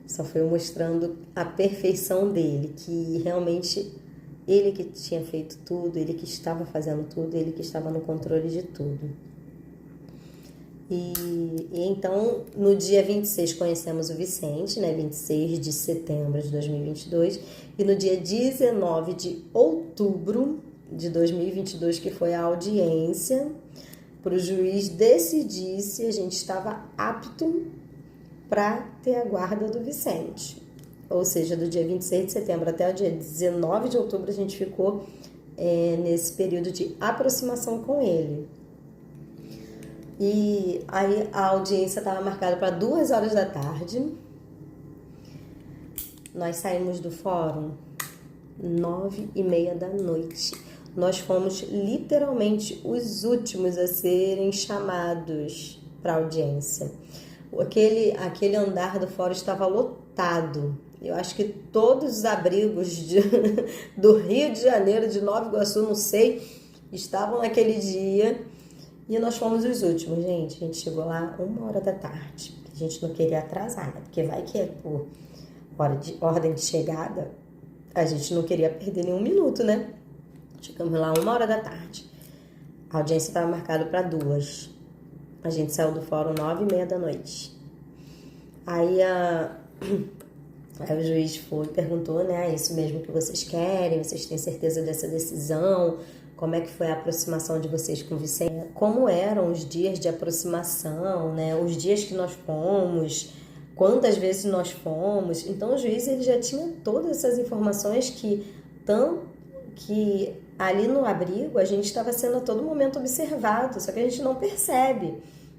Só foi mostrando a perfeição dele, que realmente ele que tinha feito tudo, ele que estava fazendo tudo, ele que estava no controle de tudo. E então, no dia 26 conhecemos o Vicente, né? 26 de setembro de 2022, e no dia 19 de outubro de 2022, que foi a audiência, para o juiz decidir se a gente estava apto para ter a guarda do Vicente. Ou seja, do dia 26 de setembro até o dia 19 de outubro, a gente ficou nesse período de aproximação com ele. E aí a audiência estava marcada para 2 horas da tarde. Nós saímos do fórum 9h30 da noite. Nós fomos literalmente os últimos a serem chamados para audiência. Aquele andar do fórum estava lotado. Eu acho que todos os abrigos do Rio de Janeiro, de Nova Iguaçu, não sei, estavam naquele dia. E nós fomos os últimos, gente. A gente chegou lá 1h da tarde. A gente não queria atrasar, né? Porque vai que por ordem de chegada, a gente não queria perder nenhum minuto, né? Chegamos lá 1h da tarde. A audiência estava marcada para 2h. A gente saiu do fórum 9h30 da noite. Aí o juiz foi e perguntou, né? É isso mesmo que vocês querem? Vocês têm certeza dessa decisão? Como é que foi a aproximação de vocês com o Vicente? Como eram os dias de aproximação, né? Os dias que nós fomos, quantas vezes nós fomos. Então o juiz ele já tinha todas essas informações que ali no abrigo a gente estava sendo a todo momento observado, só que a gente não percebe.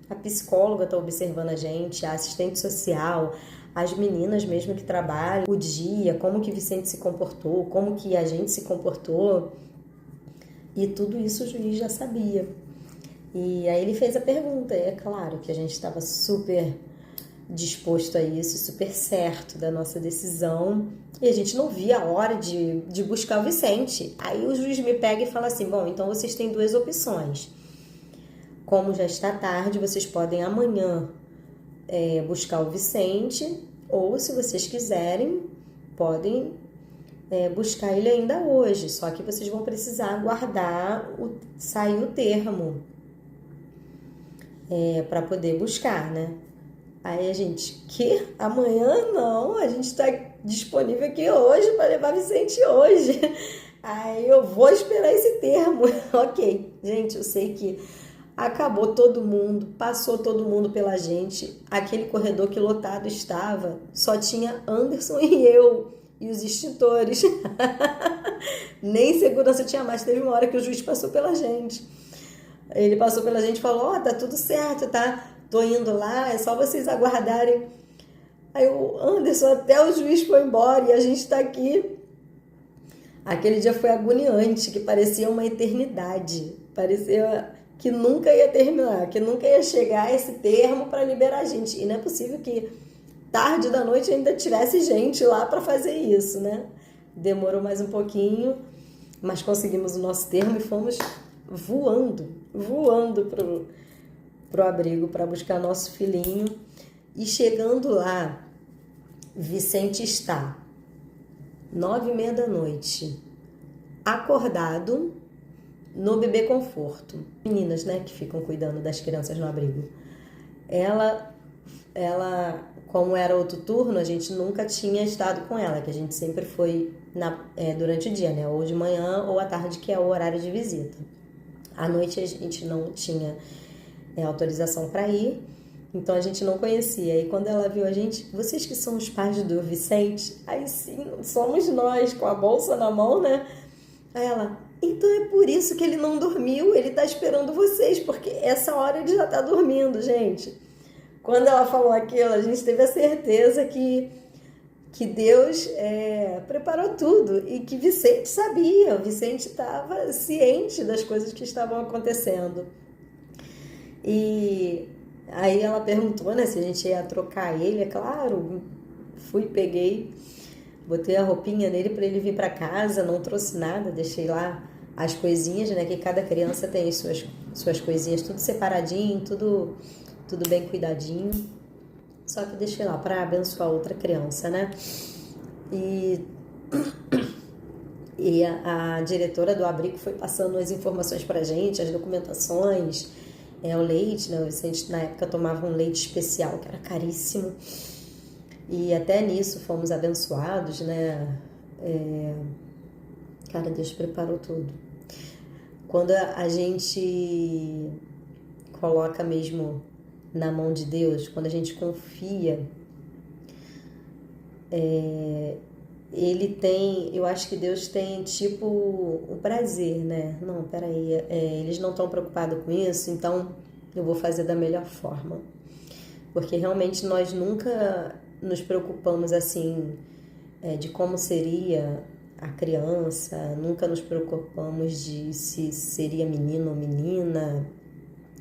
A psicóloga está observando a gente, a assistente social, as meninas mesmo que trabalham, o dia, como que Vicente se comportou, como que a gente se comportou. E tudo isso o juiz já sabia. E aí ele fez a pergunta, e é claro que a gente estava super disposto a isso, super certo da nossa decisão, e a gente não via a hora de buscar o Vicente. Aí o juiz me pega e fala assim, bom, então vocês têm 2 opções. Como já está tarde, vocês podem amanhã buscar o Vicente, ou se vocês quiserem, podem buscar ele ainda hoje, só que vocês vão precisar aguardar sair o termo para poder buscar, né? Aí a gente, que? Amanhã não, a gente está disponível aqui hoje para levar Vicente hoje. Aí eu vou esperar esse termo. Ok, gente, eu sei que acabou todo mundo, passou todo mundo pela gente. Aquele corredor que lotado estava, só tinha Anderson e eu. E os extintores. Nem segurança tinha mais. Teve uma hora que o juiz passou pela gente. Ele passou pela gente e falou, tá tudo certo, tá? Tô indo lá, é só vocês aguardarem. Aí o Anderson, até o juiz foi embora e a gente tá aqui. Aquele dia foi agoniante, que parecia uma eternidade. Parecia que nunca ia terminar, que nunca ia chegar esse termo para liberar a gente. E não é possível que tarde da noite ainda tivesse gente lá para fazer isso, né? Demorou mais um pouquinho, mas conseguimos o nosso termo e fomos voando pro abrigo para buscar nosso filhinho. E chegando lá, Vicente está 9h30 da noite, acordado no bebê conforto. Meninas, né, que ficam cuidando das crianças no abrigo. Ela, como era outro turno, a gente nunca tinha estado com ela, que a gente sempre foi durante o dia, né, ou de manhã ou à tarde, que é o horário de visita. À noite a gente não tinha autorização para ir, então a gente não conhecia. E quando ela viu a gente, vocês que são os pais do Vicente? Aí sim, somos nós, com a bolsa na mão, né? Aí ela, então é por isso que ele não dormiu, ele tá esperando vocês, porque essa hora ele já tá dormindo, gente. Quando ela falou aquilo, a gente teve a certeza que Deus preparou tudo e que Vicente sabia, o Vicente estava ciente das coisas que estavam acontecendo. E aí ela perguntou, né, se a gente ia trocar ele. É claro, fui, peguei, botei a roupinha nele para ele vir para casa, não trouxe nada, deixei lá as coisinhas, né, que cada criança tem suas coisinhas, tudo separadinho, tudo bem cuidadinho. Só que deixei lá para abençoar outra criança, né? E a diretora do abrigo foi passando as informações pra gente, as documentações, o leite, né? O Vicente na época tomava um leite especial, que era caríssimo. E até nisso fomos abençoados, né? Cara, Deus preparou tudo. Quando a gente coloca mesmo na mão de Deus, quando a gente confia, ele tem, eu acho que Deus tem tipo o prazer, né? Não, peraí, eles não estão preocupados com isso, então eu vou fazer da melhor forma. Porque realmente nós nunca nos preocupamos assim de como seria a criança, nunca nos preocupamos de se seria menino ou menina,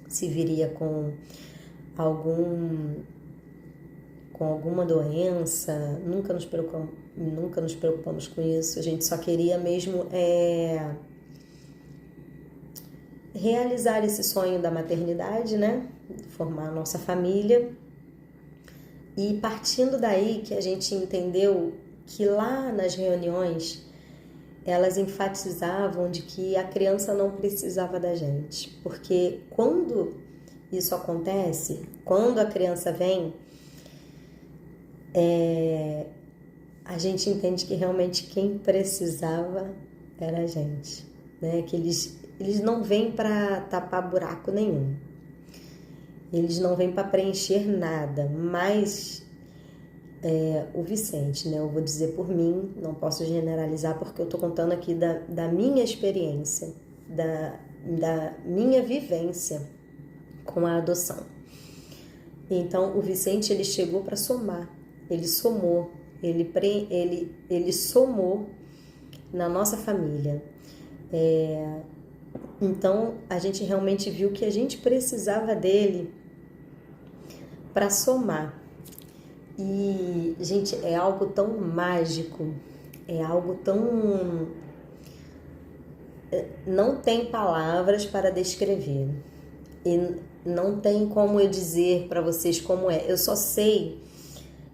se viria com alguma doença, nunca nos preocupamos com isso. A gente só queria mesmo realizar esse sonho da maternidade, né? Formar a nossa família. E partindo daí que a gente entendeu que lá nas reuniões elas enfatizavam de que a criança não precisava da gente, porque quando isso acontece, quando a criança vem, a gente entende que realmente quem precisava era a gente, né? Que eles não vêm para tapar buraco nenhum, eles não vêm para preencher nada, mas o Vicente, né? Eu vou dizer por mim, não posso generalizar porque eu estou contando aqui da minha experiência, da minha vivência com a adoção. Então o Vicente, ele chegou para somar, ele somou, ele somou na nossa família. Então a gente realmente viu que a gente precisava dele para somar. E, gente, é algo tão mágico, é algo tão... Não tem palavras para descrever. E não tem como eu dizer para vocês como é. Eu só sei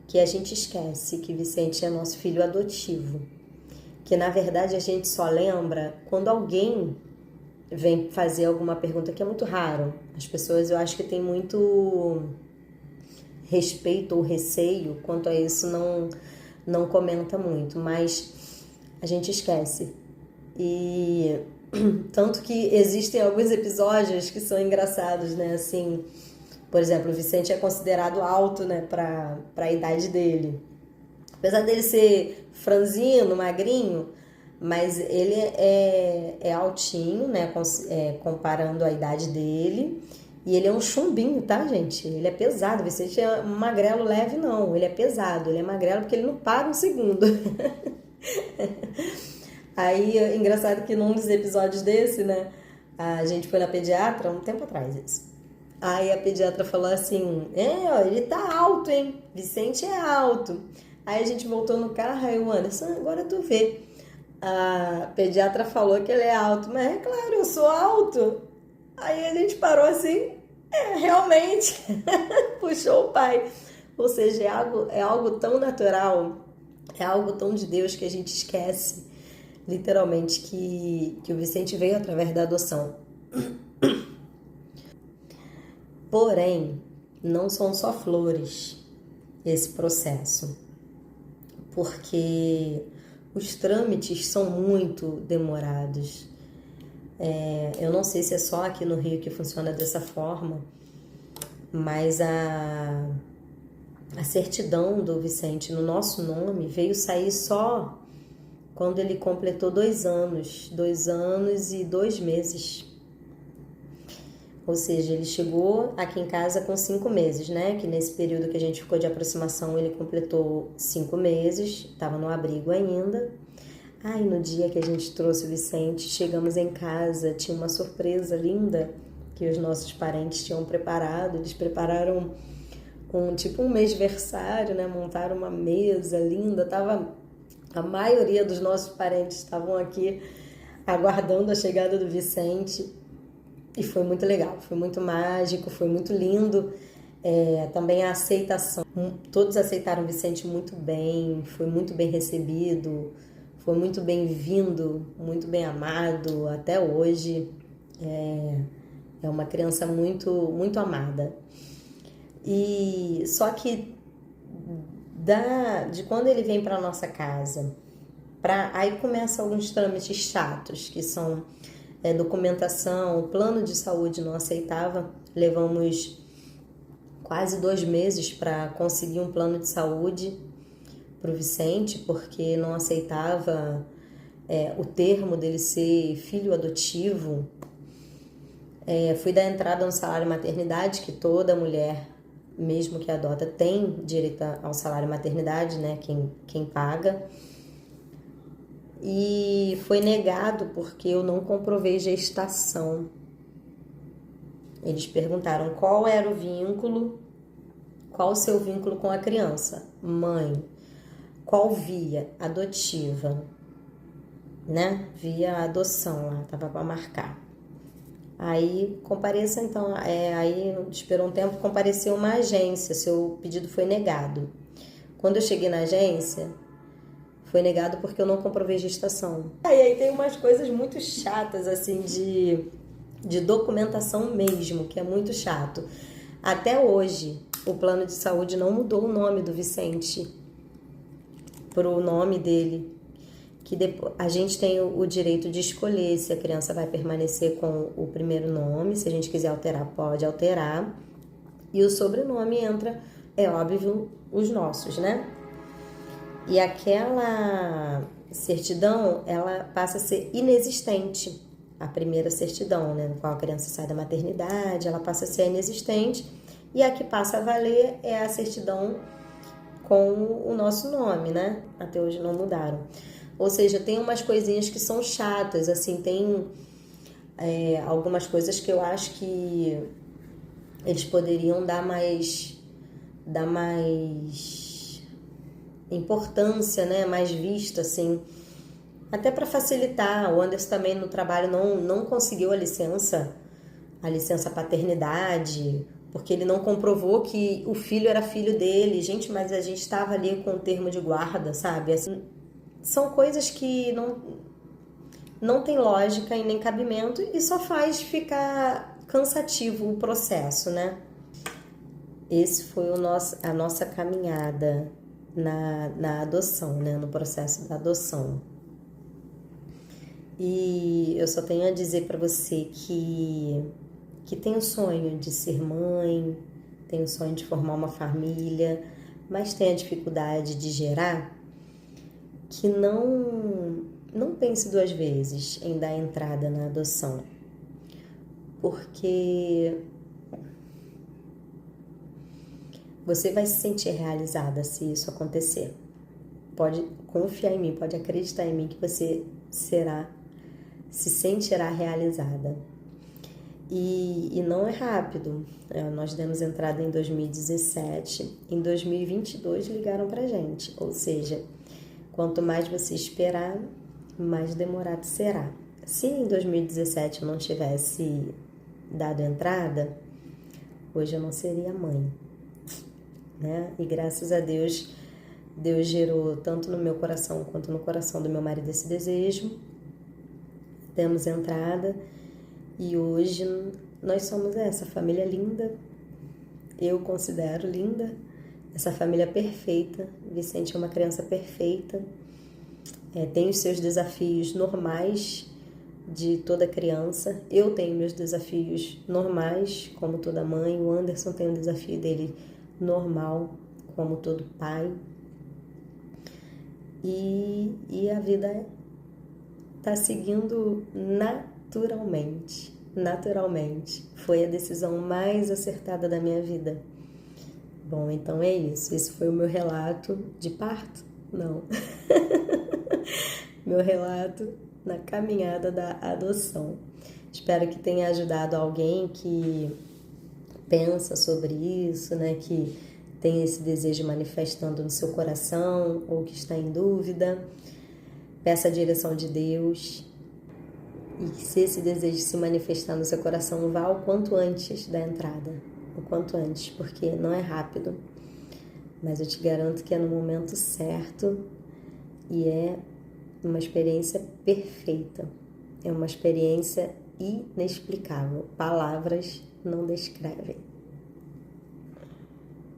que a gente esquece que Vicente é nosso filho adotivo. Que, na verdade, a gente só lembra quando alguém vem fazer alguma pergunta, que é muito raro. As pessoas, eu acho que tem muito respeito ou receio quanto a isso, não comenta muito, mas a gente esquece. E tanto que existem alguns episódios que são engraçados, né? Assim, por exemplo, o Vicente é considerado alto, né, para a idade dele. Apesar dele ser franzino, magrinho, mas ele é altinho, né, comparando a idade dele. E ele é um chumbinho, tá, gente? Ele é pesado. O Vicente é um magrelo leve, não. Ele é pesado. Ele é magrelo porque ele não para um segundo. Aí, engraçado que num dos episódios desse, né? A gente foi na pediatra, um tempo atrás isso. Aí a pediatra falou assim, ó, ele tá alto, hein? Vicente é alto. Aí a gente voltou no carro, aí o Anderson, agora tu vê. A pediatra falou que ele é alto. Mas é claro, eu sou alto. Aí a gente parou assim, realmente, puxou o pai. Ou seja, é algo tão natural, é algo tão de Deus que a gente esquece, literalmente, que o Vicente veio através da adoção. Porém, não são só flores esse processo, porque os trâmites são muito demorados. Eu não sei se é só aqui no Rio que funciona dessa forma, mas a certidão do Vicente no nosso nome veio sair só quando ele completou 2 anos e 2 meses. Ou seja, ele chegou aqui em casa com 5 meses, né? Que nesse período que a gente ficou de aproximação, ele completou 5 meses, estava no abrigo ainda. Ai, no dia que a gente trouxe o Vicente, chegamos em casa, tinha uma surpresa linda que os nossos parentes tinham preparado. Eles prepararam um mêsversário, né? Montaram uma mesa linda, a maioria dos nossos parentes estavam aqui aguardando a chegada do Vicente. E foi muito legal, foi muito mágico, foi muito lindo. Também a aceitação. Todos aceitaram o Vicente muito bem, foi muito bem recebido, foi muito bem-vindo, muito bem amado até hoje. É uma criança muito, muito amada. E só que de quando ele vem para nossa casa, aí começam alguns trâmites chatos, que são documentação, o plano de saúde não aceitava. Levamos quase 2 meses para conseguir um plano de saúde para o Vicente, porque não aceitava o termo dele ser filho adotivo. Fui dar entrada no salário maternidade, que toda mulher, mesmo que adota, tem direito ao salário maternidade, né? Quem paga. E foi negado porque eu não comprovei gestação. Eles perguntaram qual era o vínculo, qual o seu vínculo com a criança. Mãe, qual via? Adotiva, né? Via adoção lá, tava para marcar. Aí compareça então, aí esperou um tempo, compareceu uma agência, seu pedido foi negado. Quando eu cheguei na agência, foi negado porque eu não comprovei gestação. E aí tem umas coisas muito chatas, assim, de documentação mesmo, que é muito chato. Até hoje, o plano de saúde não mudou o nome do Vicente pro nome dele. Que depois, a gente tem o direito de escolher se a criança vai permanecer com o primeiro nome. Se a gente quiser alterar, pode alterar. E o sobrenome entra, é óbvio, os nossos, né? E aquela certidão, ela passa a ser inexistente. A primeira certidão, né, no qual a criança sai da maternidade, ela passa a ser inexistente. E a que passa a valer é a certidão com o nosso nome, né? Até hoje não mudaram. Ou seja, tem umas coisinhas que são chatas, assim, tem algumas coisas que eu acho que eles poderiam dar mais importância, né? Mais vista, assim, até para facilitar. O Anderson também no trabalho não conseguiu a licença paternidade, porque ele não comprovou que o filho era filho dele. Gente, mas a gente estava ali com o termo de guarda, sabe? Assim, são coisas que não tem lógica e nem cabimento e só faz ficar cansativo o processo, né? Esse foi a nossa caminhada na adoção, né? No processo da adoção. E eu só tenho a dizer para você que tem o sonho de ser mãe, tem o sonho de formar uma família, mas tem a dificuldade de gerar, que não pense 2 vezes em dar entrada na adoção, porque você vai se sentir realizada se isso acontecer. Pode confiar em mim, pode acreditar em mim que você se sentirá realizada. E não é rápido. Nós demos entrada em 2017, em 2022 ligaram pra gente, ou seja, quanto mais você esperar, mais demorado será. Se em 2017 eu não tivesse dado entrada, hoje eu não seria mãe. né? E graças a Deus, Deus gerou tanto no meu coração quanto no coração do meu marido esse desejo. Demos entrada e hoje nós somos essa família linda. Eu considero linda essa família perfeita. Vicente é uma criança perfeita. Tem os seus desafios normais de toda criança. Eu tenho meus desafios normais, como toda mãe. O Anderson tem o desafio dele normal, como todo pai. E a vida está seguindo naturalmente. Naturalmente. Foi a decisão mais acertada da minha vida. Bom, então é isso. Esse foi o meu relato de parto? Não. Meu relato na caminhada da adoção. Espero que tenha ajudado alguém que pensa sobre isso, né? Que tem esse desejo manifestando no seu coração ou que está em dúvida. Peça a direção de Deus. E que se esse desejo se manifestar no seu coração, vá o quanto antes da entrada. O quanto antes, porque não é rápido. Mas eu te garanto que é no momento certo e é uma experiência perfeita. É uma experiência inexplicável. Palavras não descrevem.